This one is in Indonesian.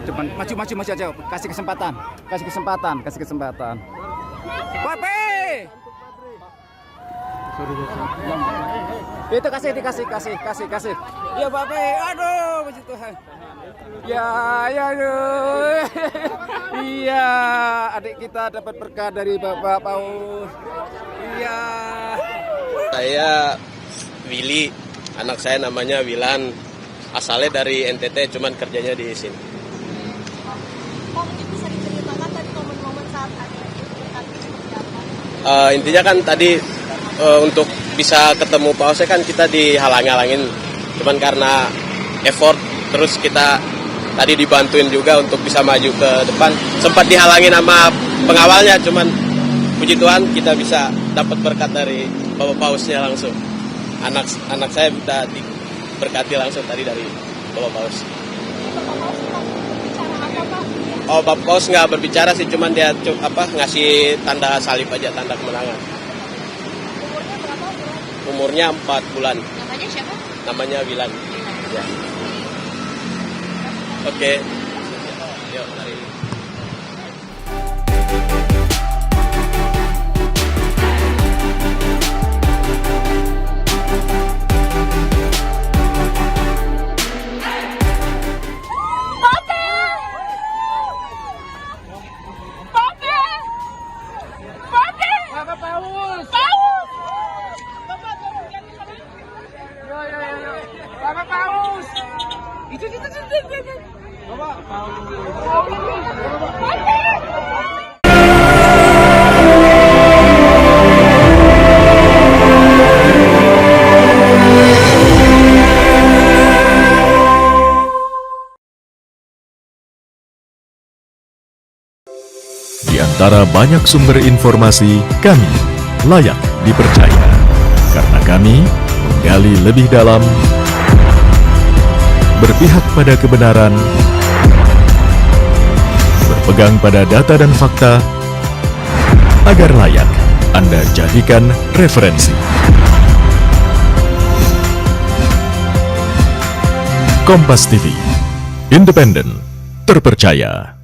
Depan, maju aja. Kasih kesempatan. Bape! Itu kasih. Ya Bape, aduh, puji Tuhan. Ya, aduh. Iya, adik kita dapat berkah dari Bapak Paus. Iya. Saya Willy, anak saya namanya Wilan, asalnya dari NTT, cuman kerjanya di sini. Pak, mungkin bisa diceritakan tadi momen-momen saat ada tapi seperti apa? Intinya kan tadi untuk bisa ketemu pausnya kan kita dihalang-halangin, cuman karena effort, terus kita tadi dibantuin juga untuk bisa maju ke depan. Sempat dihalangin sama pengawalnya, cuman puji Tuhan kita bisa dapat berkat dari Bapak Pausnya langsung. Anak saya kita diberkati langsung tadi dari Bapak Paus. Oh, Bapak Paus nggak berbicara sih, cuman dia ngasih tanda salib aja, tanda kemenangan. Umurnya berapa? Umurnya 4 bulan. Namanya siapa? Namanya Wilan. Ya. Oke. Yuk, mari. Bapak Paus. Bapak Paus. Itu. Bapak Paus. Di antara banyak sumber informasi, kami layak dipercaya. Karena kami menggali lebih dalam, berpihak pada kebenaran, berpegang pada data dan fakta, agar layak Anda jadikan referensi. Kompas TV, independen, terpercaya.